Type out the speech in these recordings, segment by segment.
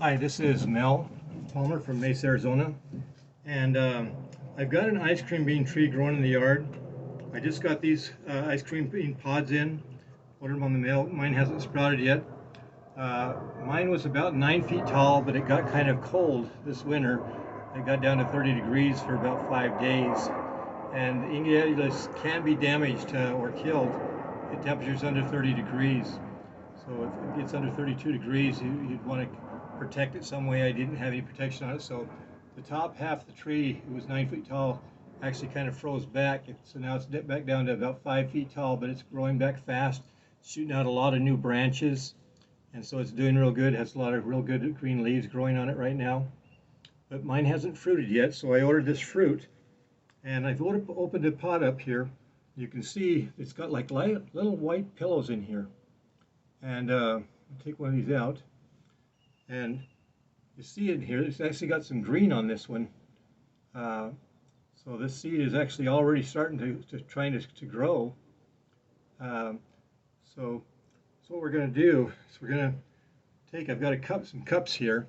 Hi, this is Mel Palmer from Mesa, Arizona, and I've got an ice cream bean tree growing in the yard. I just got these ice cream bean pods in, ordered them on the mail. Mine hasn't sprouted yet. Uh, Mine was about 9 feet tall, but it got kind of cold this winter. It got down to 30 degrees for about 5 days, and Inga can be damaged or killed at temperatures under 30 degrees. So if it gets under 32 degrees, you'd want to protect it some way. I didn't have any protection on it, so the top half of the tree, it was 9 feet tall, actually kind of froze back. So now it's dipped back down to about 5 feet tall, but it's growing back fast, shooting out a lot of new branches, and so it's doing real good. It has a lot of real good green leaves growing on it right now. But mine hasn't fruited yet, so I ordered this fruit, and I've opened the pot up here. You can see it's got like little white pillows in here. And I'll take one of these out, and you see it here, it's actually got some green on this one. Uh, so this seed is actually already starting to trying to grow. Um, so, what we're going to do is we're going to take, I've got some cups here,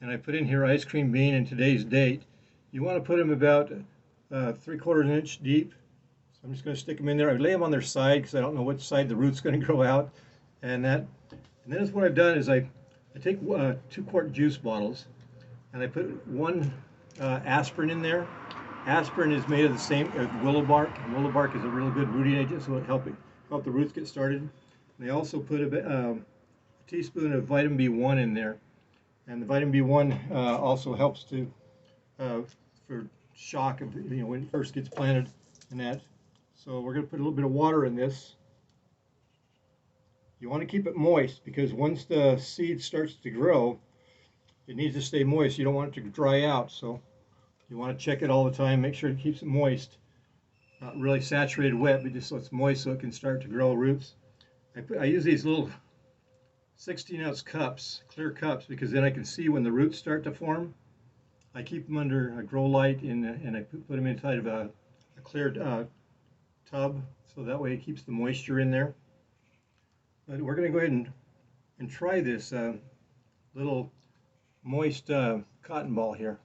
and I put in here ice cream bean and today's date. You want to put them about 3/4 inch deep. So I'm just going to stick them in there. I lay them on their side because I don't know which side the root's going to grow out. And then what I've done is I take 2-quart juice bottles, and I put one aspirin in there. Aspirin is made of the same as willow bark. Willow bark is a really good rooting agent, so it help the roots get started. And I also put a teaspoon of vitamin B1 in there, and the vitamin B1 also helps to for shock of when it first gets planted and that. So we're going to put a little bit of water in this. You want to keep it moist because once the seed starts to grow, it needs to stay moist. You don't want it to dry out, so you want to check it all the time. Make sure it keeps it moist, not really saturated wet, but just so it's moist so it can start to grow roots. I use these little 16-ounce cups, clear cups, because then I can see when the roots start to form. I keep them under a grow light and I put them inside of a clear tub, so that way it keeps the moisture in there. But we're going to go ahead and try this little moist cotton ball here.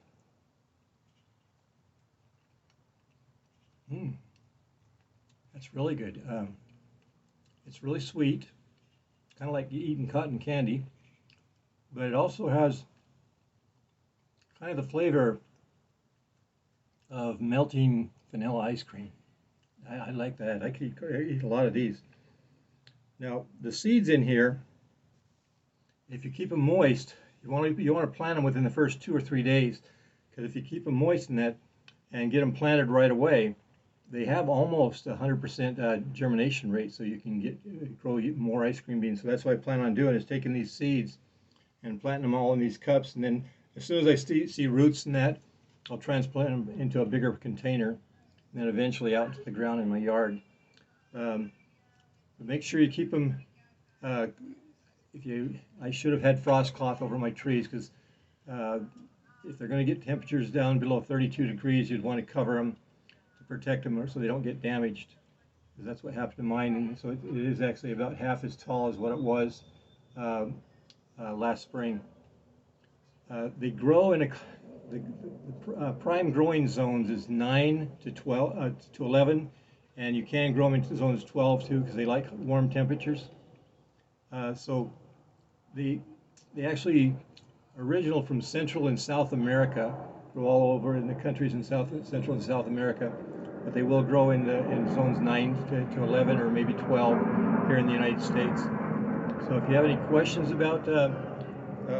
Mm, that's really good. It's really sweet, kind of like eating cotton candy, but it also has kind of the flavor of melting vanilla ice cream. I like that. I could eat a lot of these. Now, the seeds in here, if you keep them moist, you want to plant them within the first 2 or 3 days, because if you keep them moist in that and get them planted right away, they have almost 100% germination rate, so you can grow more ice cream beans. So that's what I plan on doing, is taking these seeds and planting them all in these cups, and then as soon as I see roots in that, I'll transplant them into a bigger container, and then eventually out to the ground in my yard. But make sure you keep them. Uh, I should have had frost cloth over my trees, because uh, if they're going to get temperatures down below 32 degrees, you'd want to cover them to protect them so they don't get damaged. Because that's what happened to mine, and so it is actually about half as tall as what it was uh, last spring. They grow in the prime growing zones is 9 to 12 to 11, and you can grow them into zones 12 too, because they like warm temperatures. So they actually original from Central and South America, grow all over in the countries in Central and South America, but they will grow in zones 9 to 11 or maybe 12 here in the United States. So if you have any questions about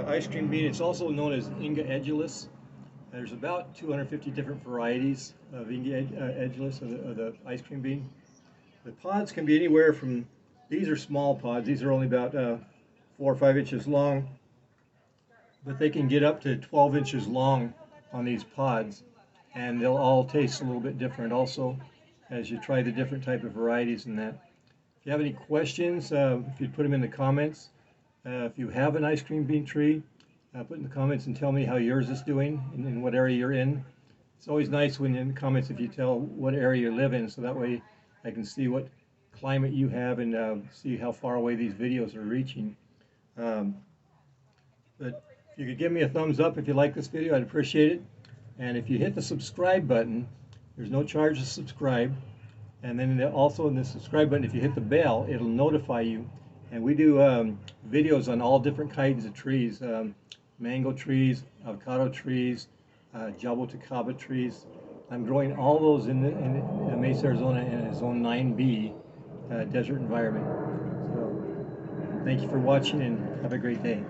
ice cream bean, it's also known as Inga edulis. There's about 250 different varieties of Inga edulis, of the ice cream bean. The pods can be anywhere from, these are small pods, these are only about 4 or 5 inches long, but they can get up to 12 inches long on these pods, and they'll all taste a little bit different also as you try the different type of varieties in that. If you have any questions, if you'd put them in the comments. If you have an ice cream bean tree, put in the comments and tell me how yours is doing and in what area you're in. It's always nice when in the comments if you tell what area you live in, so that way I can see what climate you have and see how far away these videos are reaching. Um, but If you could give me a thumbs up if you like this video, I'd appreciate it. And if you hit the subscribe button, there's no charge to subscribe. And then also in the subscribe button, if you hit the bell, it'll notify you. And we do videos on all different kinds of trees, mango trees, avocado trees, jaboticaba trees. I'm growing all those in Mesa, Arizona in a Zone 9B desert environment. So thank you for watching and have a great day.